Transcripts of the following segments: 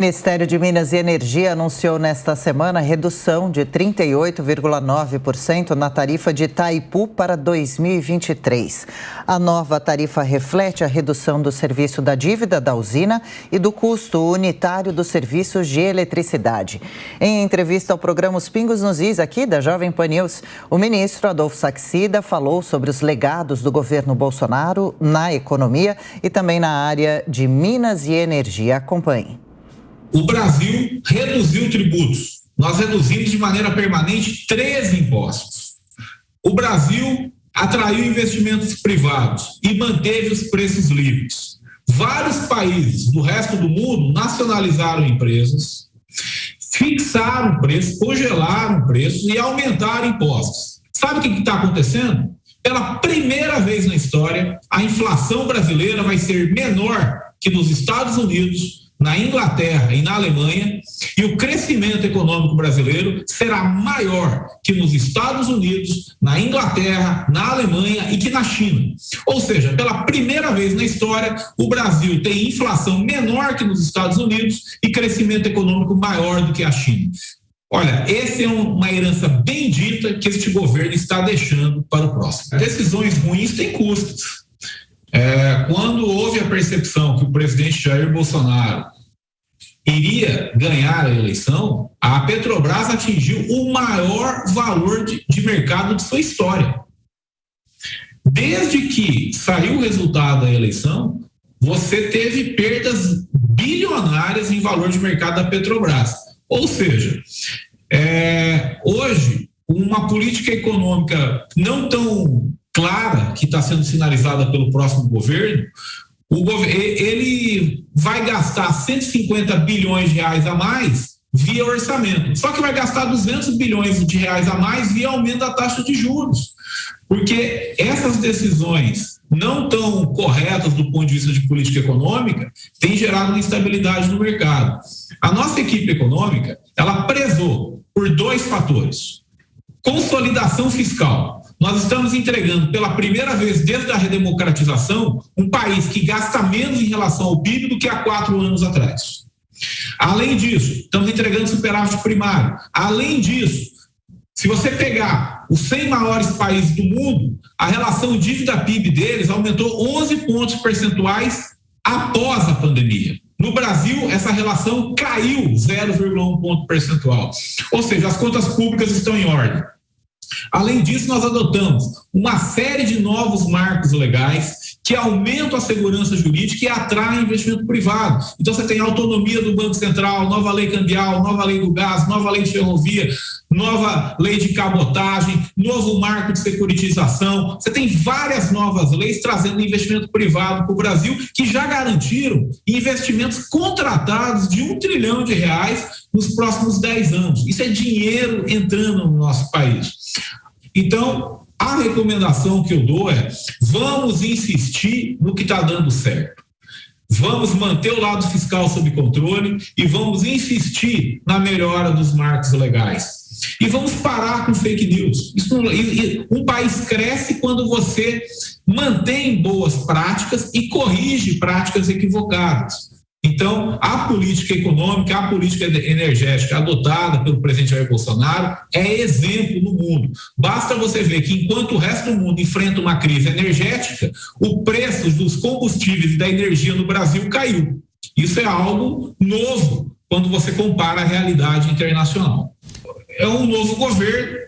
O Ministério de Minas e Energia anunciou nesta semana redução de 38,9% na tarifa de Itaipu para 2023. A nova tarifa reflete a redução do serviço da dívida da usina e do custo unitário dos serviços de eletricidade. Em entrevista ao programa Os Pingos nos Is, aqui da Jovem Pan News, o ministro Adolfo Saxida falou sobre os legados do governo Bolsonaro na economia e também na área de Minas e Energia. Acompanhe. O Brasil reduziu tributos. Nós reduzimos de maneira permanente 13 impostos. O Brasil atraiu investimentos privados e manteve os preços livres. Vários países do resto do mundo nacionalizaram empresas, fixaram preços, congelaram preços e aumentaram impostos. Sabe o que está acontecendo? Pela primeira vez na história, a inflação brasileira vai ser menor que nos Estados Unidos, na Inglaterra e na Alemanha, e o crescimento econômico brasileiro será maior que nos Estados Unidos, na Inglaterra, na Alemanha e que na China. Ou seja, pela primeira vez na história, o Brasil tem inflação menor que nos Estados Unidos e crescimento econômico maior do que a China. Olha, essa é uma herança bendita que este governo está deixando para o próximo. Decisões ruins têm custos. Quando houve a percepção que o presidente Jair Bolsonaro iria ganhar a eleição, a Petrobras atingiu o maior valor de mercado de sua história. Desde que saiu o resultado da eleição, você teve perdas bilionárias em valor de mercado da Petrobras. Ou seja, hoje, uma política econômica não tão clara, que está sendo sinalizada pelo próximo governo, ele vai gastar 150 bilhões de reais a mais via orçamento. Só que vai gastar 200 bilhões de reais a mais via aumento da taxa de juros. Porque essas decisões não tão corretas do ponto de vista de política econômica têm gerado uma instabilidade no mercado. A nossa equipe econômica, ela prezou por 2 fatores. Consolidação fiscal. Nós estamos entregando pela primeira vez desde a redemocratização um país que gasta menos em relação ao PIB do que há 4 anos atrás. Além disso, estamos entregando superávit primário. Além disso, se você pegar os 100 maiores países do mundo, a relação dívida-PIB deles aumentou 11 pontos percentuais após a pandemia. No Brasil, essa relação caiu 0,1 ponto percentual. Ou seja, as contas públicas estão em ordem. Além disso, nós adotamos uma série de novos marcos legais que aumentam a segurança jurídica e atraem investimento privado. Então, você tem autonomia do Banco Central, nova lei cambial, nova lei do gás, nova lei de ferrovia, nova lei de cabotagem, novo marco de securitização. Você tem várias novas leis trazendo investimento privado para o Brasil que já garantiram investimentos contratados de R$1 trilhão nos próximos 10 anos. Isso é dinheiro entrando no nosso país. Então, a recomendação que eu dou é: vamos insistir no que está dando certo. Vamos manter o lado fiscal sob controle e vamos insistir na melhora dos marcos legais. E vamos parar com fake news. Um país cresce quando você mantém boas práticas e corrige práticas equivocadas. Então, a política econômica, a política energética adotada pelo presidente Jair Bolsonaro é exemplo no mundo. Basta você ver que enquanto o resto do mundo enfrenta uma crise energética, o preço dos combustíveis e da energia no Brasil caiu. Isso é algo novo quando você compara a realidade internacional. É um novo governo,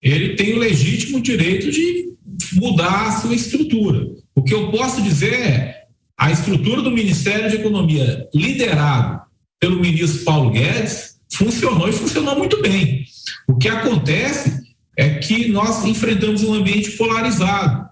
ele tem o legítimo direito de mudar a sua estrutura. O que eu posso dizer é: a estrutura do Ministério de Economia, liderado pelo ministro Paulo Guedes, funcionou e funcionou muito bem. O que acontece é que nós enfrentamos um ambiente polarizado.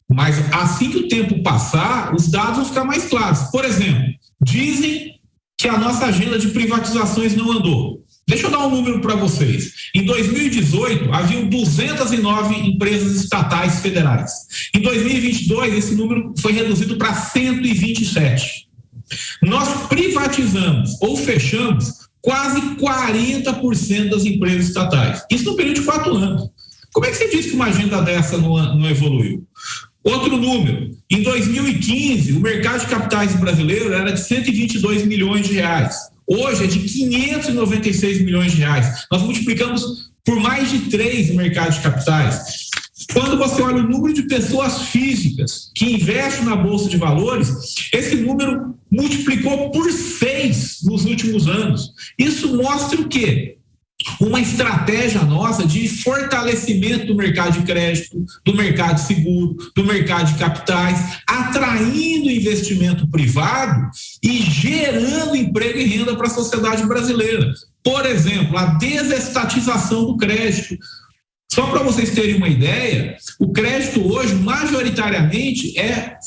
Mas assim que o tempo passar, os dados vão ficar mais claros. Por exemplo, dizem que a nossa agenda de privatizações não andou. Deixa eu dar um número para vocês. Em 2018, haviam 209 empresas estatais federais. Em 2022, esse número foi reduzido para 127. Nós privatizamos ou fechamos quase 40% das empresas estatais. Isso no período de 4 anos. Como é que você diz que uma agenda dessa não evoluiu? Outro número, em 2015, o mercado de capitais brasileiro era de 122 milhões de reais. hoje é de 596 milhões de reais. Nós multiplicamos por mais de 3 no mercado de capitais. Quando você olha o número de pessoas físicas que investem na Bolsa de Valores, esse número multiplicou por 6 nos últimos anos. Isso mostra o quê? Uma estratégia nossa de fortalecimento do mercado de crédito, do mercado de seguro, do mercado de capitais, atraindo investimento privado e gerando emprego e renda para a sociedade brasileira. Por exemplo, a desestatização do crédito. Só para vocês terem uma ideia, o crédito hoje majoritariamente é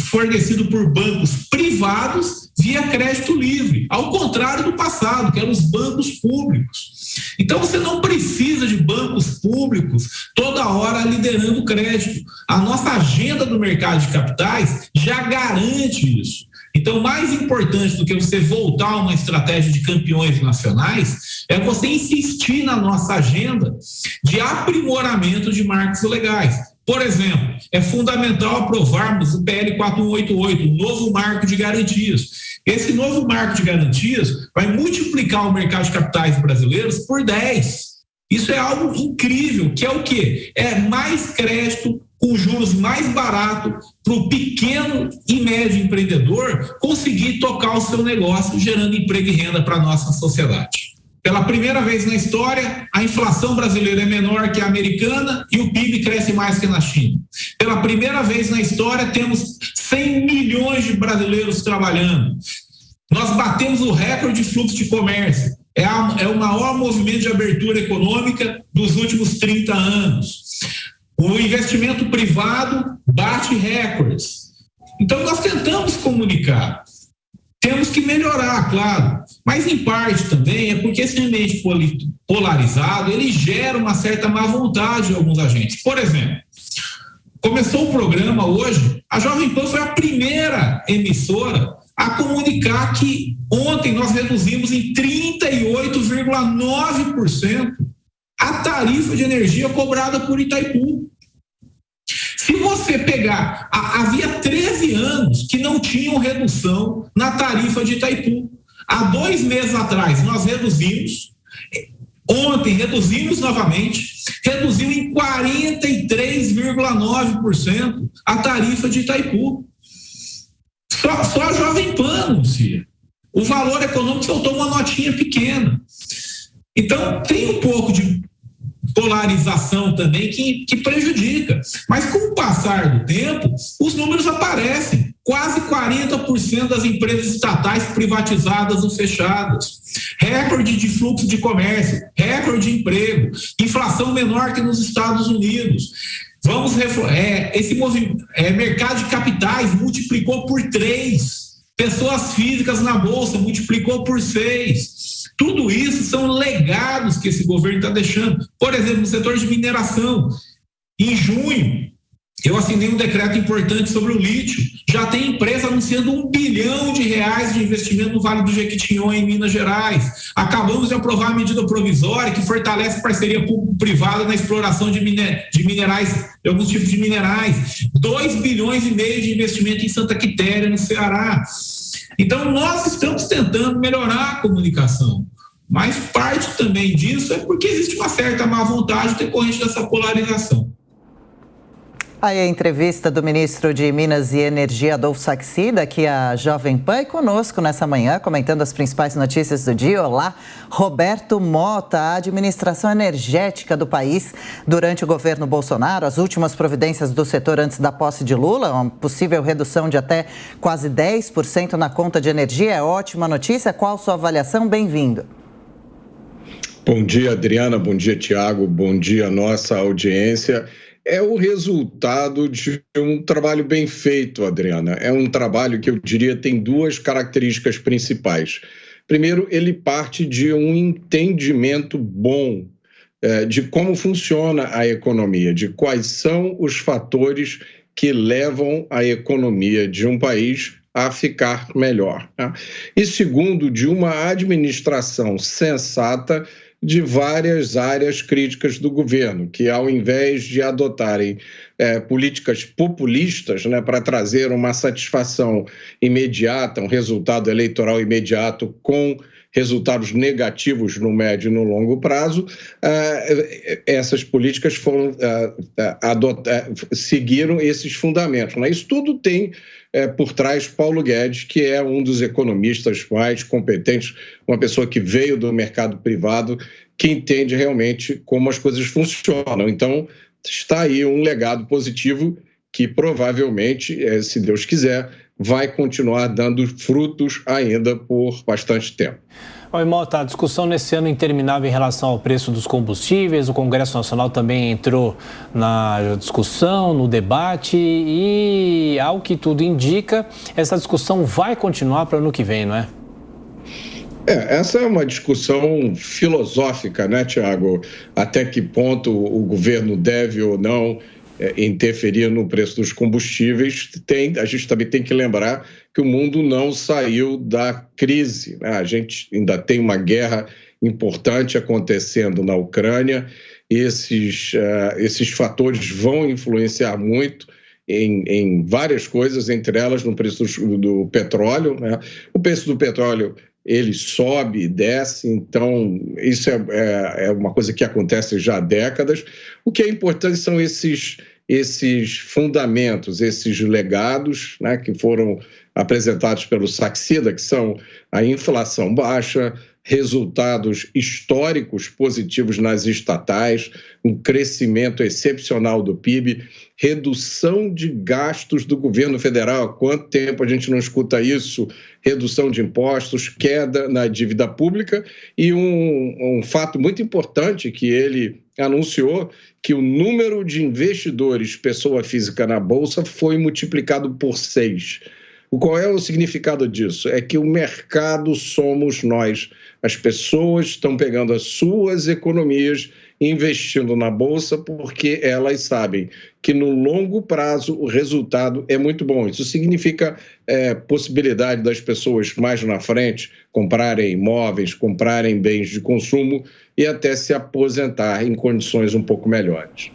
fornecido por bancos privados via crédito livre, ao contrário do passado, que eram os bancos públicos. Então você não precisa de bancos públicos toda hora liderando o crédito. A nossa agenda do mercado de capitais já garante isso. Então, mais importante do que você voltar a uma estratégia de campeões nacionais é você insistir na nossa agenda de aprimoramento de marcos legais. Por exemplo, é fundamental aprovarmos o PL 4188, o novo marco de garantias. Esse novo marco de garantias vai multiplicar o mercado de capitais brasileiros por 10. Isso é algo incrível, que é o quê? É mais crédito com juros mais baratos para o pequeno e médio empreendedor conseguir tocar o seu negócio, gerando emprego e renda para a nossa sociedade. Pela primeira vez na história, a inflação brasileira é menor que a americana e o PIB cresce mais que na China. Pela primeira vez na história, temos 100 milhões de brasileiros trabalhando. Nós batemos o recorde de fluxo de comércio. É o maior movimento de abertura econômica dos últimos 30 anos. O investimento privado bate recordes. Então, nós tentamos comunicar. Temos que melhorar, claro, mas em parte também é porque esse ambiente polarizado, ele gera uma certa má vontade em alguns agentes. Por exemplo, começou o programa hoje, a Jovem Pan foi a primeira emissora a comunicar que ontem nós reduzimos em 38,9% a tarifa de energia cobrada por Itaipu. Se você pegar, havia 13 anos que não tinham redução na tarifa de Itaipu. Há 2 meses atrás nós reduzimos, ontem reduzimos novamente, reduziu em 43,9% a tarifa de Itaipu. Só a Jovem Pan anuncia. O Valor Econômico soltou uma notinha pequena. Então, tem um pouco de polarização também que prejudica. Mas com o passar do tempo, os números aparecem. Quase 40% das empresas estatais privatizadas ou fechadas. Recorde de fluxo de comércio, recorde de emprego, inflação menor que nos Estados Unidos. Esse mercado de capitais multiplicou por 3. Pessoas físicas na Bolsa multiplicou por 6. Tudo isso são legados que esse governo está deixando. Por exemplo, no setor de mineração, em junho, eu assinei um decreto importante sobre o lítio. Já tem empresa anunciando R$1 bilhão de investimento no Vale do Jequitinhonha, em Minas Gerais. Acabamos de aprovar a medida provisória que fortalece parceria público-privada na exploração de minerais, de alguns tipos de minerais. 2,5 bilhões de investimento em Santa Quitéria, no Ceará. Então, nós estamos tentando melhorar a comunicação. Mas parte também disso é porque existe uma certa má vontade decorrente dessa polarização. Aí a entrevista do ministro de Minas e Energia, Adolfo Saxida, aqui a Jovem Pan, e conosco nessa manhã, comentando as principais notícias do dia. Olá, Roberto Mota, a administração energética do país durante o governo Bolsonaro, as últimas providências do setor antes da posse de Lula, uma possível redução de até quase 10% na conta de energia, é ótima notícia. Qual sua avaliação? Bem-vindo. Bom dia, Adriana, bom dia, Tiago, bom dia, nossa audiência. É o resultado de um trabalho bem feito, Adriana. É um trabalho que eu diria tem 2 características principais. Primeiro, ele parte de um entendimento bom de como funciona a economia, de quais são os fatores que levam a economia de um país a ficar melhor. E segundo, de uma administração sensata de várias áreas críticas do governo, que ao invés de adotarem políticas populistas, para trazer uma satisfação imediata, um resultado eleitoral imediato com resultados negativos no médio e no longo prazo, essas políticas seguiram esses fundamentos, né? Isso tudo tem por trás Paulo Guedes, que é um dos economistas mais competentes, uma pessoa que veio do mercado privado, que entende realmente como as coisas funcionam. Então, está aí um legado positivo que provavelmente, se Deus quiser, vai continuar dando frutos ainda por bastante tempo. Oi, Mota, a discussão nesse ano interminável em relação ao preço dos combustíveis, o Congresso Nacional também entrou na discussão, no debate e, ao que tudo indica, essa discussão vai continuar para o ano que vem, não é? Essa é uma discussão filosófica, né, Tiago? Até que ponto o governo deve ou não interferir no preço dos combustíveis. A gente também tem que lembrar que o mundo não saiu da crise, né? A gente ainda tem uma guerra importante acontecendo na Ucrânia. Esses fatores vão influenciar muito em várias coisas, entre elas no preço do petróleo, né? O preço do petróleo ele sobe e desce, então isso é uma coisa que acontece já há décadas. O que é importante são esses fundamentos, esses legados, né, que foram apresentados pelo Saxida, que são a inflação baixa, resultados históricos positivos nas estatais, um crescimento excepcional do PIB, redução de gastos do governo federal. Há quanto tempo a gente não escuta isso? Redução de impostos, queda na dívida pública e um fato muito importante que ele anunciou, que o número de investidores pessoa física na Bolsa foi multiplicado por 6. Qual é o significado disso? É que o mercado somos nós. As pessoas estão pegando as suas economias e investindo na Bolsa porque elas sabem que no longo prazo o resultado é muito bom. Isso significa possibilidade das pessoas mais na frente comprarem imóveis, comprarem bens de consumo e até se aposentar em condições um pouco melhores.